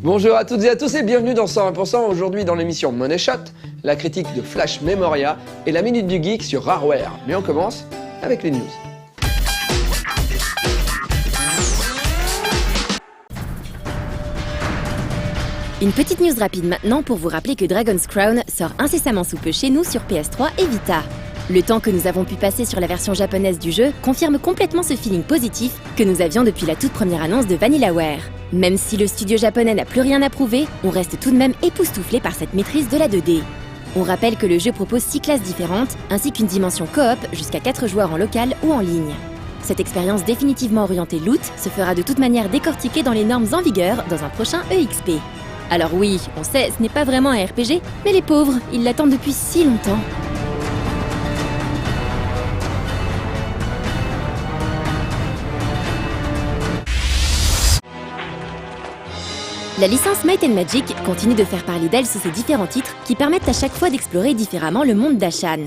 Bonjour à toutes et à tous et bienvenue dans 120%. Aujourd'hui dans l'émission Money Shot, la critique de Flash Memoria et la Minute du Geek sur Rareware. Mais on commence avec les news. Une petite news rapide maintenant pour vous rappeler que Dragon's Crown sort incessamment sous peu chez nous sur PS3 et Vita. Le temps que nous avons pu passer sur la version japonaise du jeu confirme complètement ce feeling positif que nous avions depuis la toute première annonce de VanillaWare. Même si le studio japonais n'a plus rien à prouver, on reste tout de même époustouflé par cette maîtrise de la 2D. On rappelle que le jeu propose 6 classes différentes, ainsi qu'une dimension coop jusqu'à 4 joueurs en local ou en ligne. Cette expérience définitivement orientée loot se fera de toute manière décortiquer dans les normes en vigueur dans un prochain EXP. Alors oui, on sait, ce n'est pas vraiment un RPG, mais les pauvres, ils l'attendent depuis si longtemps. La licence Might & Magic continue de faire parler d'elle sous ses différents titres qui permettent à chaque fois d'explorer différemment le monde d'Ashan.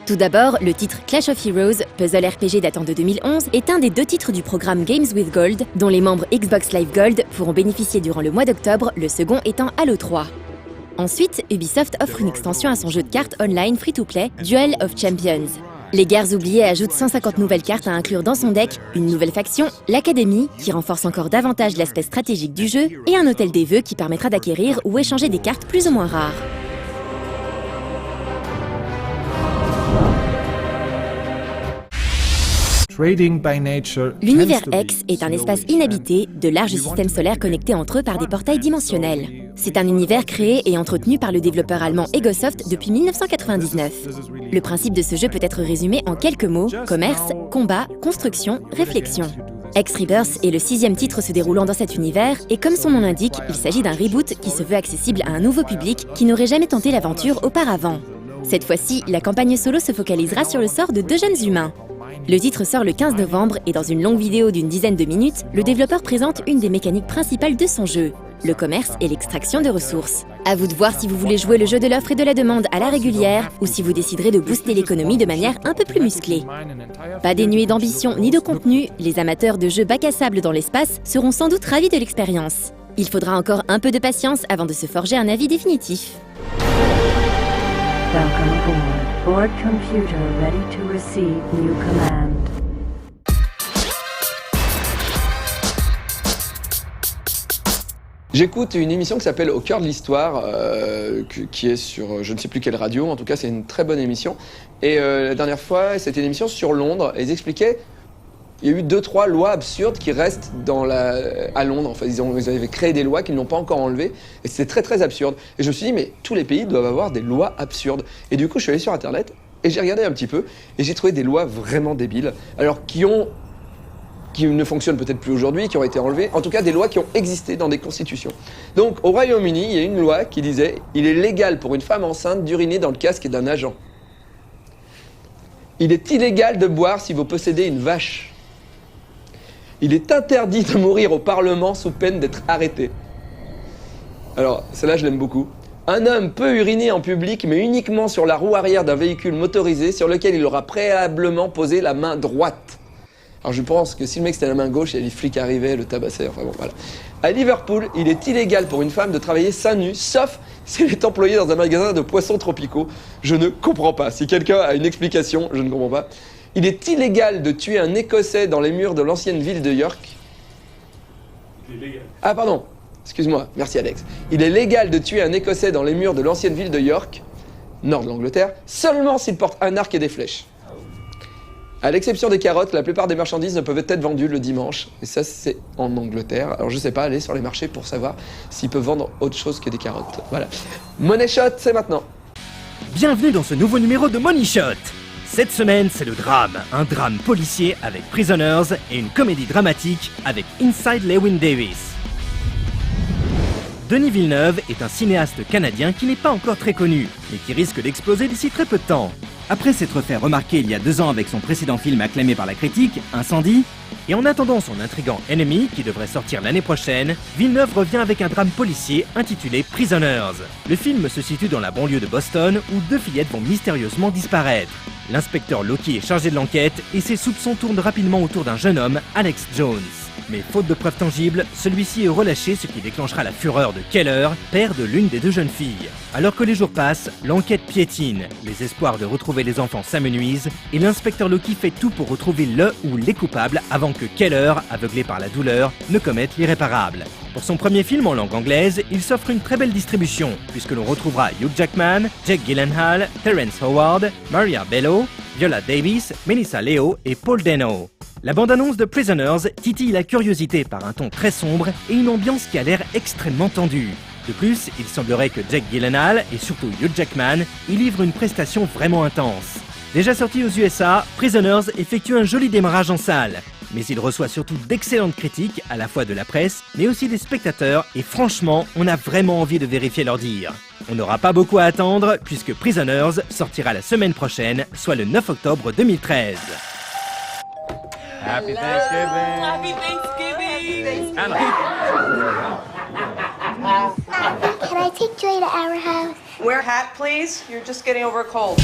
Tout d'abord, le titre Clash of Heroes, puzzle RPG datant de 2011, est un des 2 titres du programme Games with Gold, dont les membres Xbox Live Gold pourront bénéficier durant le mois d'octobre, le second étant Halo 3. Ensuite, Ubisoft offre une extension à son jeu de cartes online free-to-play, Duel of Champions. Les Guerres oubliées ajoutent 150 nouvelles cartes à inclure dans son deck, une nouvelle faction, l'Académie, qui renforce encore davantage l'aspect stratégique du jeu, et un hôtel des vœux qui permettra d'acquérir ou échanger des cartes plus ou moins rares. L'univers X est un espace inhabité, de larges systèmes solaires connectés entre eux par des portails dimensionnels. C'est un univers créé et entretenu par le développeur allemand Egosoft depuis 1999. Le principe de ce jeu peut être résumé en quelques mots: commerce, combat, construction, réflexion. X-Rebirth est le 6e titre se déroulant dans cet univers, et comme son nom l'indique, il s'agit d'un reboot qui se veut accessible à un nouveau public qui n'aurait jamais tenté l'aventure auparavant. Cette fois-ci, la campagne solo se focalisera sur le sort de 2 jeunes humains. Le titre sort le 15 novembre et dans une longue vidéo d'une dizaine de minutes, le développeur présente une des mécaniques principales de son jeu, le commerce et l'extraction de ressources. À vous de voir si vous voulez jouer le jeu de l'offre et de la demande à la régulière ou si vous déciderez de booster l'économie de manière un peu plus musclée. Pas dénué d'ambition ni de contenu, les amateurs de jeux bac à sable dans l'espace seront sans doute ravis de l'expérience. Il faudra encore un peu de patience avant de se forger un avis définitif. Welcome aboard. Board computer ready to receive new command. J'écoute une émission qui s'appelle Au cœur de l'histoire, qui est sur je ne sais plus quelle radio, en tout cas c'est une très bonne émission. Et la dernière fois, c'était une émission sur Londres, et ils expliquaient il y a eu 2-3 lois absurdes qui restent à Londres. Enfin, ils avaient créé des lois qu'ils n'ont pas encore enlevées. Et c'était très très absurde. Et je me suis dit, mais tous les pays doivent avoir des lois absurdes. Et du coup, je suis allé sur Internet et j'ai regardé un petit peu. Et j'ai trouvé des lois vraiment débiles. Alors, qui ne fonctionnent peut-être plus aujourd'hui, qui ont été enlevées. En tout cas, des lois qui ont existé dans des constitutions. Donc, au Royaume-Uni, il y a une loi qui disait « Il est légal pour une femme enceinte d'uriner dans le casque d'un agent. Il est illégal de boire si vous possédez une vache. Il est interdit de mourir au Parlement sous peine d'être arrêté. » Alors, celle-là, je l'aime beaucoup. Un homme peut uriner en public, mais uniquement sur la roue arrière d'un véhicule motorisé sur lequel il aura préalablement posé la main droite. Alors, je pense que si le mec c'était la main gauche et les flics arrivaient, le tabassaient, enfin bon, voilà. À Liverpool, il est illégal pour une femme de travailler seins nus, sauf si elle est employée dans un magasin de poissons tropicaux. Je ne comprends pas. Si quelqu'un a une explication, je ne comprends pas. Il est illégal de tuer un Écossais dans les murs de l'ancienne ville de York. Ah pardon, excuse-moi, merci Alex. Il est légal de tuer un Écossais dans les murs de l'ancienne ville de York, nord de l'Angleterre, seulement s'il porte un arc et des flèches. À l'exception des carottes, la plupart des marchandises ne peuvent être vendues le dimanche. Et ça, c'est en Angleterre. Alors je sais pas, aller sur les marchés pour savoir s'ils peuvent vendre autre chose que des carottes. Voilà. Money Shot, c'est maintenant. Bienvenue dans ce nouveau numéro de Money Shot. Cette semaine, c'est le drame. Un drame policier avec Prisoners et une comédie dramatique avec Inside Llewyn Davis. Denis Villeneuve est un cinéaste canadien qui n'est pas encore très connu, mais qui risque d'exploser d'ici très peu de temps. Après s'être fait remarquer il y a 2 ans avec son précédent film acclamé par la critique, Incendie, et en attendant son intrigant Enemy, qui devrait sortir l'année prochaine, Villeneuve revient avec un drame policier intitulé Prisoners. Le film se situe dans la banlieue de Boston, où 2 fillettes vont mystérieusement disparaître. L'inspecteur Loki est chargé de l'enquête, et ses soupçons tournent rapidement autour d'un jeune homme, Alex Jones. Mais faute de preuves tangibles, celui-ci est relâché, ce qui déclenchera la fureur de Keller, père de l'une des deux jeunes filles. Alors que les jours passent, l'enquête piétine, les espoirs de retrouver les enfants s'amenuisent, et l'inspecteur Loki fait tout pour retrouver le ou les coupables avant que Keller, aveuglé par la douleur, ne commette l'irréparable. Pour son premier film en langue anglaise, il s'offre une très belle distribution, puisque l'on retrouvera Hugh Jackman, Jake Gyllenhaal, Terrence Howard, Maria Bello, Viola Davis, Melissa Leo et Paul Dano. La bande-annonce de Prisoners titille la curiosité par un ton très sombre et une ambiance qui a l'air extrêmement tendue. De plus, il semblerait que Jake Gyllenhaal et surtout Hugh Jackman y livrent une prestation vraiment intense. Déjà sorti aux USA, Prisoners effectue un joli démarrage en salle. Mais il reçoit surtout d'excellentes critiques, à la fois de la presse, mais aussi des spectateurs, et franchement, on a vraiment envie de vérifier leur dire. On n'aura pas beaucoup à attendre, puisque Prisoners sortira la semaine prochaine, soit le 9 octobre 2013. Happy Thanksgiving! Happy Thanksgiving! Can I take Joy to our house? Wear a hat, please. You're just getting over a cold.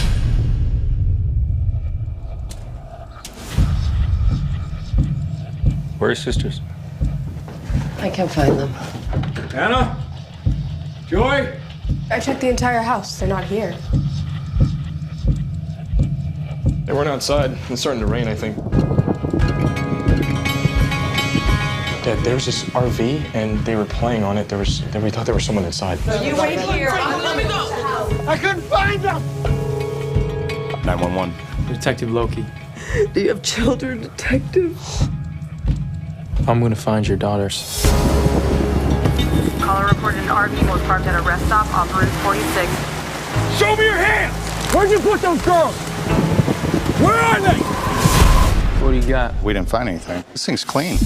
Where are your sisters? I can't find them. Anna? Joy? I checked the entire house. They're not here. They weren't outside. It's starting to rain, I think. Dad, there was this RV, and they were playing on it. We thought there was someone inside. You wait here. Let me go. I couldn't find them! 911. Detective Loki. Do you have children, detective? I'm gonna find your daughters. Caller reported an RV was parked at a rest stop off Route 46. Show me your hands! Where'd you put those girls? Where are they? What do you got? We didn't find anything. This thing's clean.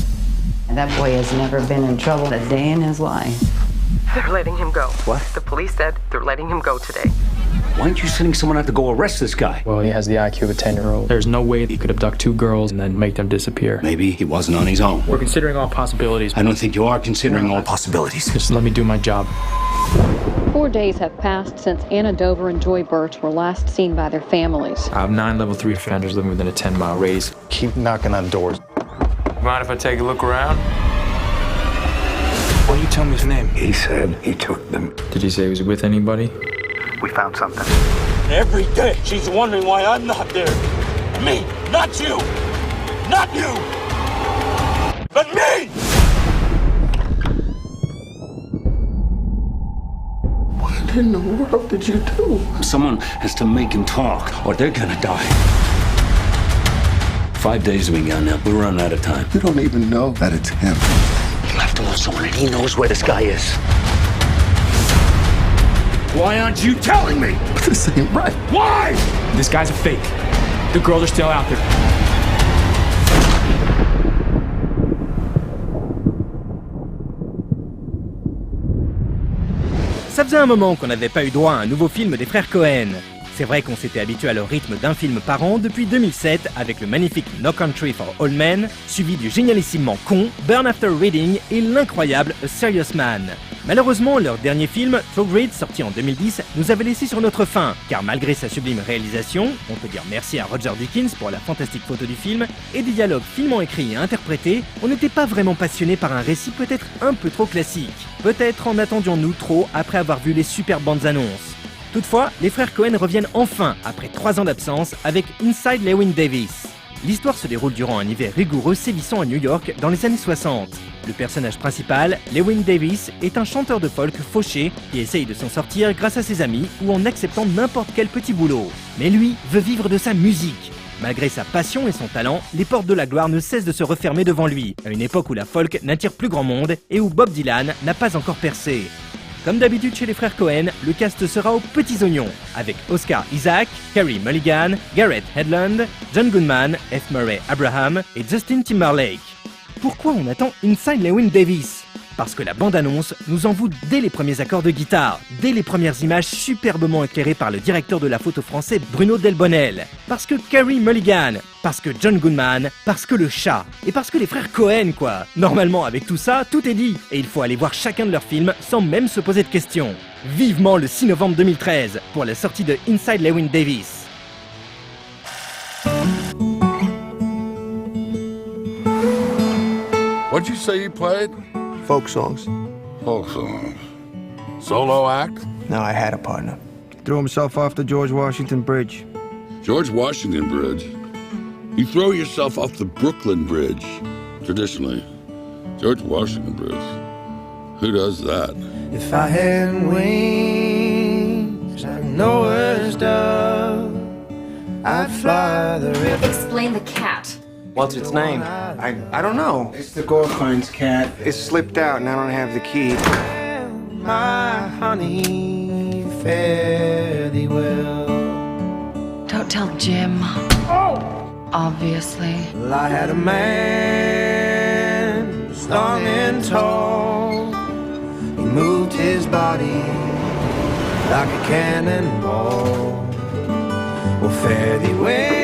That boy has never been in trouble a day in his life. They're letting him go. What? The police said they're letting him go today. Why aren't you sending someone out to go arrest this guy? Well, he has the IQ of a 10-year-old. There's no way he could abduct two girls and then make them disappear. Maybe he wasn't on his own. We're considering all possibilities. I don't think you are considering all possibilities. Just let me do my job. 4 days have passed since Anna Dover and Joy Birch were last seen by their families. I have 9 level 3 offenders living within a 10-mile radius. Keep knocking on doors. Mind if I take a look around? Why don't you tell me his name? He said he took them. Did he say he was with anybody? We found something. Every day she's wondering why I'm not there. Me, not you! Not you! But me! What in the world did you do? Someone has to make him talk, or they're gonna die. 5 days we got now. We're running out of time. You don't even know that it's him. You left him with someone and he knows where this guy is. Why aren't you telling me? This ain't right. Why? This guy's a fake. The girls are still out there. Ça faisait un moment qu'on n'avait pas eu droit à un nouveau film des frères Cohen. C'est vrai qu'on s'était habitué à leur rythme d'un film par an depuis 2007 avec le magnifique No Country for Old Men, suivi du génialissimement con Burn After Reading et l'incroyable A Serious Man. Malheureusement, leur dernier film, True Grit, sorti en 2010, nous avait laissé sur notre faim, car malgré sa sublime réalisation, on peut dire merci à Roger Deakins pour la fantastique photo du film, et des dialogues finement écrits et interprétés, on n'était pas vraiment passionné par un récit peut-être un peu trop classique. Peut-être en attendions-nous trop après avoir vu les superbes bandes annonces. Toutefois, les frères Cohen reviennent enfin, après 3 ans d'absence, avec Inside Llewyn Davis. L'histoire se déroule durant un hiver rigoureux sévissant à New York dans les années 60. Le personnage principal, Llewyn Davis, est un chanteur de folk fauché qui essaye de s'en sortir grâce à ses amis ou en acceptant n'importe quel petit boulot. Mais lui veut vivre de sa musique. Malgré sa passion et son talent, les portes de la gloire ne cessent de se refermer devant lui, à une époque où la folk n'attire plus grand monde et où Bob Dylan n'a pas encore percé. Comme d'habitude chez les frères Cohen, le cast sera aux petits oignons, avec Oscar Isaac, Carey Mulligan, Garrett Hedlund, John Goodman, F. Murray Abraham et Justin Timberlake. Pourquoi on attend Inside Llewyn Davis ? Parce que la bande-annonce nous envoûte dès les premiers accords de guitare, dès les premières images superbement éclairées par le directeur de la photo français Bruno Delbonnel. Parce que Carey Mulligan, parce que John Goodman, parce que le chat, et parce que les frères Cohen quoi. Normalement avec tout ça, tout est dit, et il faut aller voir chacun de leurs films sans même se poser de questions. Vivement le 6 novembre 2013 pour la sortie de Inside Llewyn Davis. What'd you say you played? Folk songs. Folk songs. Solo act? No, I had a partner. Threw himself off the George Washington Bridge. George Washington Bridge? You throw yourself off the Brooklyn Bridge, traditionally. George Washington Bridge. Who does that? If I had wings like Noah's dove, I'd fly the river. Explain the cat. What's its name? I don't know. It's the Gorfin's cat. It slipped out and I don't have the key. My honey, fare thee well. Don't tell Jim. Oh! Obviously. Well, I had a man strong and tall. He moved his body like a cannonball. Well, fare thee well.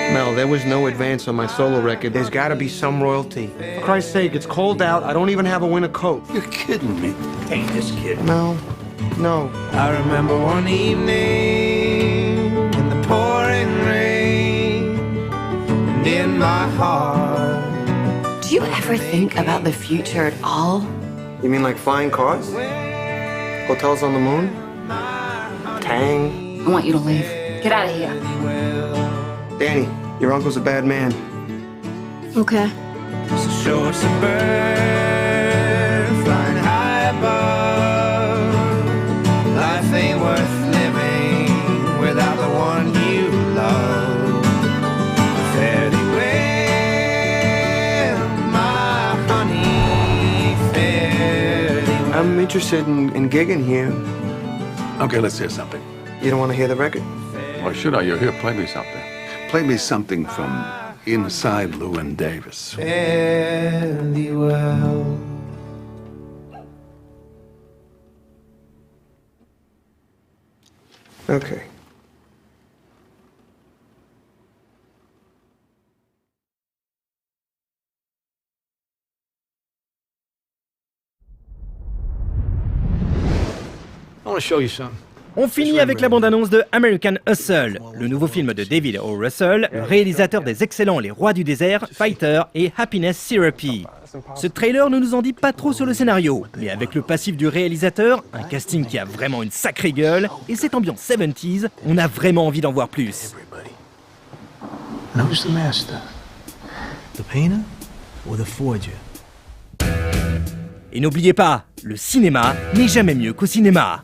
Mel, there was no advance on my solo record. There's gotta be some royalty. For Christ's sake, it's cold out. I don't even have a winter coat. You're kidding me. Ain't this kid? No. I remember one evening in the pouring rain, and in my heart. Do you ever think about the future at all? You mean like flying cars? Hotels on the moon? Tang? I want you to leave. Get out of here. Danny, your uncle's a bad man. Okay. So show us a bird flying high above. Life ain't worth living without the one you love. Fare thee well, my honey, fare thee well. I'm interested in gigging here. Okay, let's hear something. You don't want to hear the record? Why should I? You're here. Play me something. Play me something from Inside Llewyn Davis. Fare thee well. Okay. I want to show you something. On finit avec la bande-annonce de American Hustle, le nouveau film de David O. Russell, le réalisateur des excellents Les Rois du désert, Fighter et Happiness Therapy. Ce trailer ne nous en dit pas trop sur le scénario, mais avec le passif du réalisateur, un casting qui a vraiment une sacrée gueule, et cette ambiance 70s, on a vraiment envie d'en voir plus. And who's the master? The painter or the forger? Et n'oubliez pas, le cinéma n'est jamais mieux qu'au cinéma.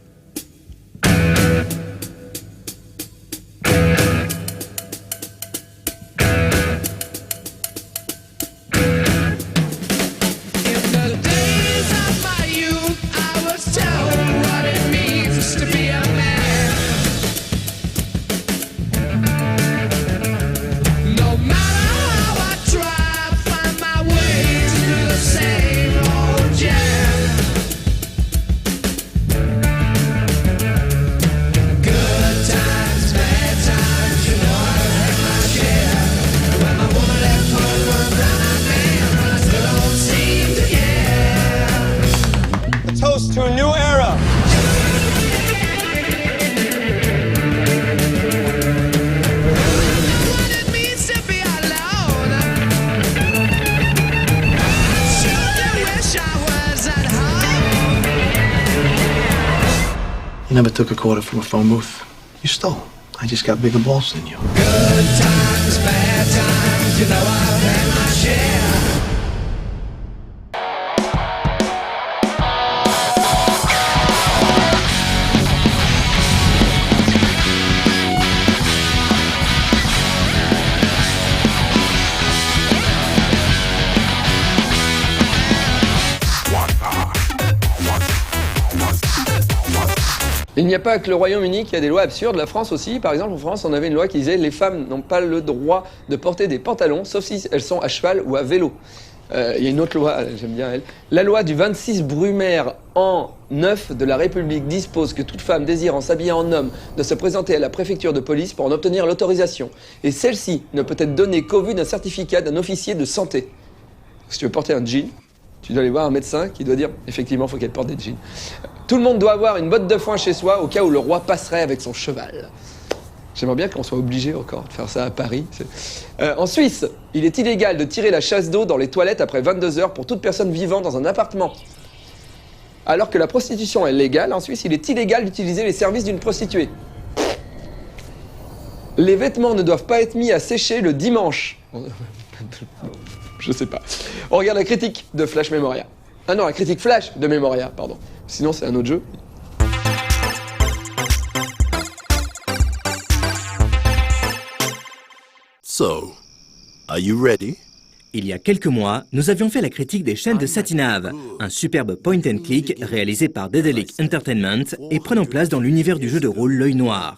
To a new era. You never took a quarter from a phone booth. You stole. I just got bigger balls than you. Good times, bad times, you know I've had my share. Il n'y a pas que le Royaume-Uni qui a des lois absurdes, la France aussi. Par exemple, en France, on avait une loi qui disait que les femmes n'ont pas le droit de porter des pantalons, sauf si elles sont à cheval ou à vélo. Il y a une autre loi, j'aime bien elle. La loi du 26 Brumaire an 9 de la République dispose que toute femme désirant s'habiller en homme doit se présenter à la préfecture de police pour en obtenir l'autorisation. Et celle-ci ne peut être donnée qu'au vu d'un certificat d'un officier de santé. Si tu veux porter un jean, tu dois aller voir un médecin qui doit dire effectivement il faut qu'elle porte des jeans. Tout le monde doit avoir une botte de foin chez soi au cas où le roi passerait avec son cheval. J'aimerais bien qu'on soit obligé encore de faire ça à Paris. En Suisse, il est illégal de tirer la chasse d'eau dans les toilettes après 22 heures pour toute personne vivant dans un appartement. Alors que la prostitution est légale, en Suisse, il est illégal d'utiliser les services d'une prostituée. Les vêtements ne doivent pas être mis à sécher le dimanche. Je sais pas. On regarde la critique de Flash Memoria. Ah non, la critique Flash de Memoria, pardon. Sinon, c'est un autre jeu. So, are you ready? Il y a quelques mois, nous avions fait la critique des chaînes de Satinave, un superbe point and click réalisé par Daedalic Entertainment et prenant place dans l'univers du jeu de rôle L'Œil Noir.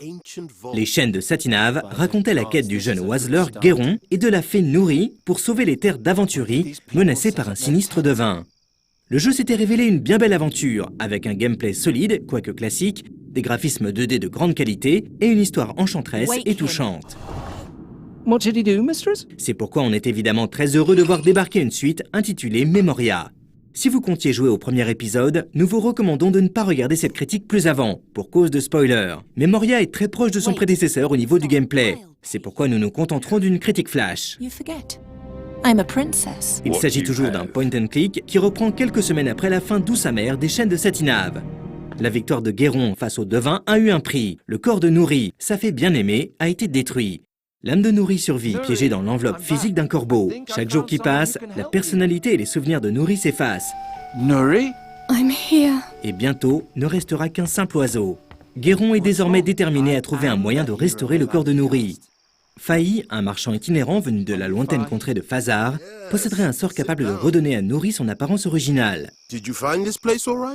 Les chaînes de Satinave racontaient la quête du jeune oiseleur Guéron et de la fée Nourri pour sauver les terres d'Aventurie menacées par un sinistre devin. Le jeu s'était révélé une bien belle aventure, avec un gameplay solide, quoique classique, des graphismes 2D de grande qualité et une histoire enchanteresse et touchante. What did he do, mistress? C'est pourquoi on est évidemment très heureux de voir débarquer une suite intitulée Memoria. Si vous comptiez jouer au premier épisode, nous vous recommandons de ne pas regarder cette critique plus avant, pour cause de spoilers. Memoria est très proche de son prédécesseur au niveau du gameplay. C'est pourquoi nous nous contenterons d'une critique flash. Il s'agit toujours d'un point and click qui reprend quelques semaines après la fin douce amère des chaînes de Satinave. La victoire de Guéron face au devin a eu un prix. Le corps de Nourri, sa fée bien-aimée, a été détruit. L'âme de Nourri survit, piégée dans l'enveloppe physique d'un corbeau. Chaque jour qui passe, la personnalité et les souvenirs de Nourri s'effacent. Nourri? I'm here. Et bientôt, ne restera qu'un simple oiseau. Guéron est désormais déterminé à trouver un moyen de restaurer le corps de Nourri. Faï, un marchand itinérant venu de la lointaine contrée de Fazar, posséderait un sort capable de redonner à Nourri son apparence originale.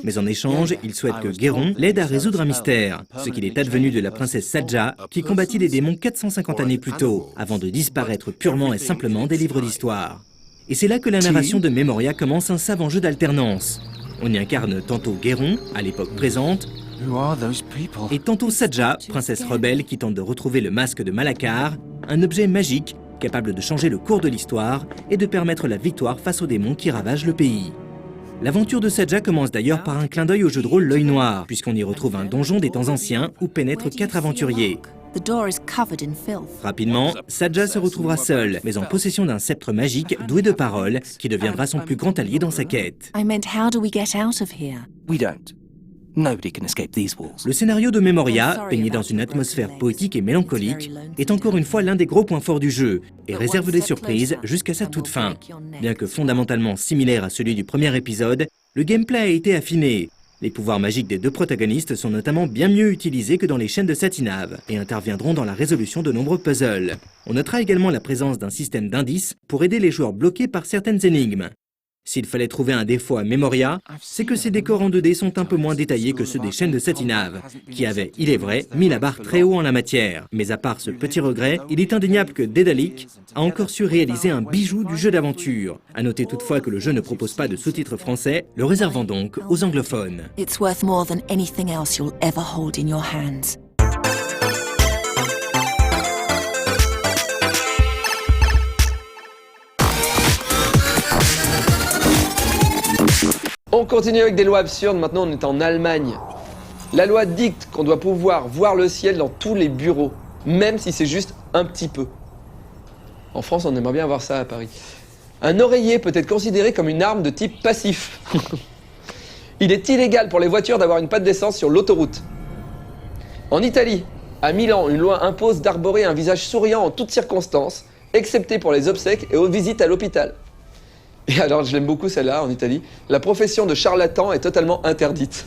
Mais en échange, il souhaite que Guéron l'aide à résoudre un mystère, ce qu'il est advenu de la princesse Sadja, qui combattit les démons 450 années plus tôt, avant de disparaître purement et simplement des livres d'histoire. Et c'est là que la narration de Memoria commence un savant jeu d'alternance. On y incarne tantôt Guéron, à l'époque présente, et tantôt Sadja, princesse rebelle qui tente de retrouver le masque de Malakar, un objet magique capable de changer le cours de l'histoire et de permettre la victoire face aux démons qui ravagent le pays. L'aventure de Sadja commence d'ailleurs par un clin d'œil au jeu de rôle L'Œil Noir, puisqu'on y retrouve un donjon des temps anciens où pénètrent 4 aventuriers. Rapidement, Sadja se retrouvera seule, mais en possession d'un sceptre magique doué de paroles qui deviendra son plus grand allié dans sa quête. Le scénario de Memoria, peigné dans une atmosphère poétique et mélancolique, est encore une fois l'un des gros points forts du jeu et réserve des surprises jusqu'à sa toute fin. Bien que fondamentalement similaire à celui du premier épisode, le gameplay a été affiné. Les pouvoirs magiques des deux protagonistes sont notamment bien mieux utilisés que dans les chaînes de Satinave et interviendront dans la résolution de nombreux puzzles. On notera également la présence d'un système d'indices pour aider les joueurs bloqués par certaines énigmes. S'il fallait trouver un défaut à Memoria, c'est que ses décors en 2D sont un peu moins détaillés que ceux des chaînes de Satinave, qui avaient, il est vrai, mis la barre très haut en la matière. Mais à part ce petit regret, il est indéniable que Daedalic a encore su réaliser un bijou du jeu d'aventure. À noter toutefois que le jeu ne propose pas de sous-titres français, le réservant donc aux anglophones. It's worth more than anything else you'll ever hold in your hands. On continue avec des lois absurdes, maintenant on est en Allemagne. La loi dicte qu'on doit pouvoir voir le ciel dans tous les bureaux, même si c'est juste un petit peu. En France, on aimerait bien avoir ça à Paris. Un oreiller peut être considéré comme une arme de type passif. Il est illégal pour les voitures d'avoir une patte d'essence sur l'autoroute. En Italie, à Milan, une loi impose d'arborer un visage souriant en toutes circonstances, excepté pour les obsèques et aux visites à l'hôpital. Et alors, je l'aime beaucoup celle-là, en Italie, la profession de charlatan est totalement interdite.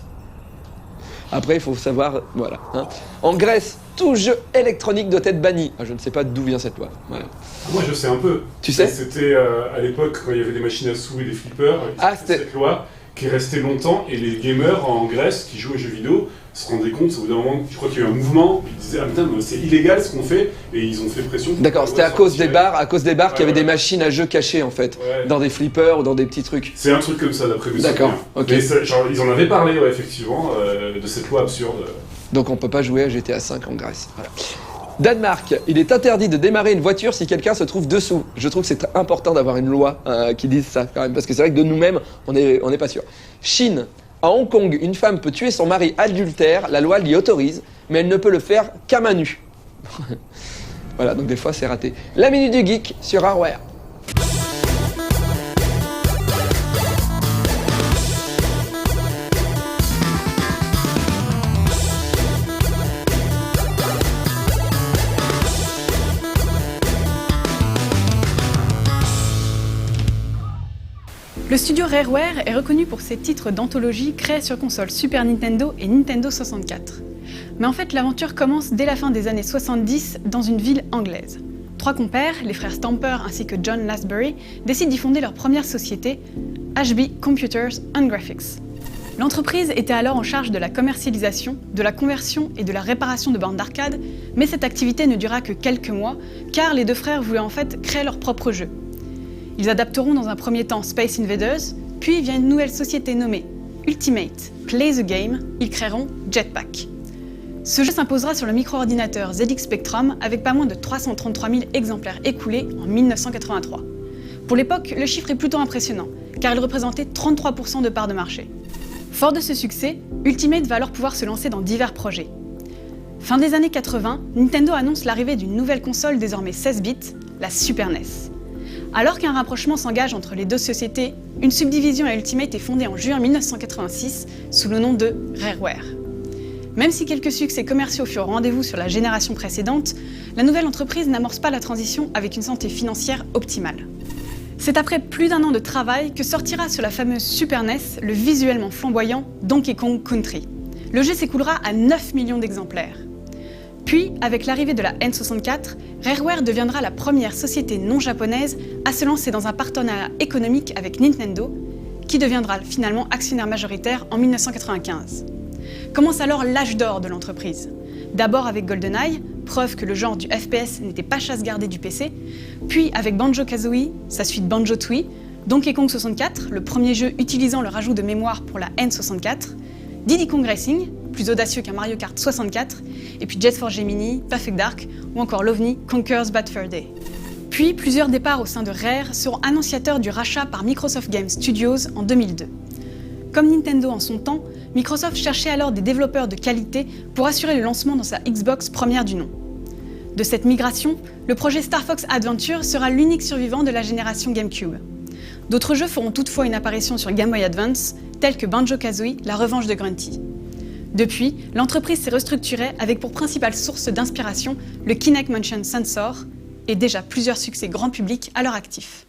Après, il faut savoir, voilà. Hein. En Grèce, tout jeu électronique doit être banni. Ah, je ne sais pas d'où vient cette loi. Voilà. Moi, je sais un peu. Tu sais ? C'était à l'époque, quand il y avait des machines à sous et des flippers, c'était cette loi qui est restée longtemps, et les gamers en Grèce qui jouent aux jeux vidéo se rendaient compte, au bout d'un moment, je crois qu'il y a eu un mouvement, ils disaient « Ah putain, c'est illégal ce qu'on fait », et ils ont fait pression. D'accord, c'était à cause des bars, qu'il y avait des machines à jeux cachées en fait, dans des flippers ou dans des petits trucs. C'est un truc comme ça d'après mes souvenirs. D'accord, ok. Mais ça, genre, ils en avaient parlé, ouais, effectivement, de cette loi absurde. Donc on peut pas jouer à GTA V en Grèce. Voilà. Danemark, il est interdit de démarrer une voiture si quelqu'un se trouve dessous. Je trouve que c'est important d'avoir une loi qui dise ça quand même, parce que c'est vrai que de nous-mêmes, on n'est pas sûr. Chine, à Hong Kong, une femme peut tuer son mari adultère, la loi l'y autorise, mais elle ne peut le faire qu'à main nue. Voilà, donc des fois c'est raté. La minute du geek sur Rareware. Le studio Rareware est reconnu pour ses titres d'anthologie créés sur console Super Nintendo et Nintendo 64. Mais en fait, l'aventure commence dès la fin des années 70 dans une ville anglaise. Trois compères, les frères Stamper ainsi que John Lasbury, décident d'y fonder leur première société, HB Computers and Graphics. L'entreprise était alors en charge de la commercialisation, de la conversion et de la réparation de bornes d'arcade, mais cette activité ne dura que quelques mois, car les deux frères voulaient en fait créer leur propre jeu. Ils adapteront dans un premier temps Space Invaders, puis via une nouvelle société nommée Ultimate Play the Game, ils créeront Jetpack. Ce jeu s'imposera sur le micro-ordinateur ZX Spectrum avec pas moins de 333 000 exemplaires écoulés en 1983. Pour l'époque, le chiffre est plutôt impressionnant, car il représentait 33% de part de marché. Fort de ce succès, Ultimate va alors pouvoir se lancer dans divers projets. Fin des années 80, Nintendo annonce l'arrivée d'une nouvelle console désormais 16 bits, la Super NES. Alors qu'un rapprochement s'engage entre les deux sociétés, une subdivision à Ultimate est fondée en juin 1986 sous le nom de Rareware. Même si quelques succès commerciaux furent au rendez-vous sur la génération précédente, la nouvelle entreprise n'amorce pas la transition avec une santé financière optimale. C'est après plus d'un an de travail que sortira sur la fameuse Super NES le visuellement flamboyant Donkey Kong Country. Le jeu s'écoulera à 9 millions d'exemplaires. Puis, avec l'arrivée de la N64, Rareware deviendra la première société non japonaise à se lancer dans un partenariat économique avec Nintendo, qui deviendra finalement actionnaire majoritaire en 1995. Commence alors l'âge d'or de l'entreprise. D'abord avec GoldenEye, preuve que le genre du FPS n'était pas chasse gardée du PC, puis avec Banjo-Kazooie, sa suite Banjo-Tooie, Donkey Kong 64, le premier jeu utilisant le rajout de mémoire pour la N64, Diddy Kong Racing, plus audacieux qu'un Mario Kart 64, et puis Jet Force Gemini, Perfect Dark ou encore l'OVNI Conker's Bad Fur Day. Puis plusieurs départs au sein de Rare seront annonciateurs du rachat par Microsoft Game Studios en 2002. Comme Nintendo en son temps, Microsoft cherchait alors des développeurs de qualité pour assurer le lancement dans sa Xbox première du nom. De cette migration, le projet Star Fox Adventure sera l'unique survivant de la génération GameCube. D'autres jeux feront toutefois une apparition sur Game Boy Advance, tels que Banjo-Kazooie, La Revanche de Grunty. Depuis, l'entreprise s'est restructurée avec pour principale source d'inspiration le Kinect Motion Sensor et déjà plusieurs succès grand public à leur actif.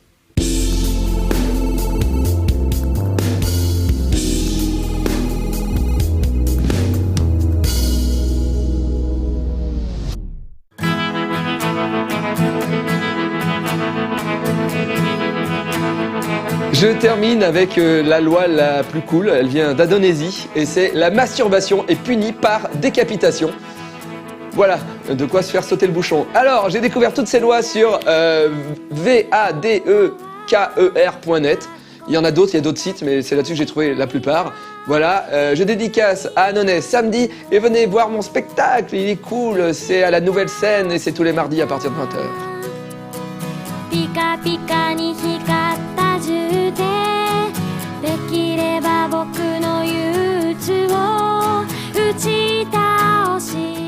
Je termine avec la loi la plus cool, elle vient d'Indonésie et c'est la masturbation est punie par décapitation. Voilà, de quoi se faire sauter le bouchon. Alors, j'ai découvert toutes ces lois sur vadeker.net. Il y en a d'autres, il y a d'autres sites, mais c'est là-dessus que j'ai trouvé la plupart. Voilà, je dédicace à Annonay samedi et venez voir mon spectacle, il est cool, c'est à la Nouvelle Scène et c'est tous les mardis à partir de 20h. Pika pika ni hikatta juu de dekireba boku no yutsu wo uchi taoshi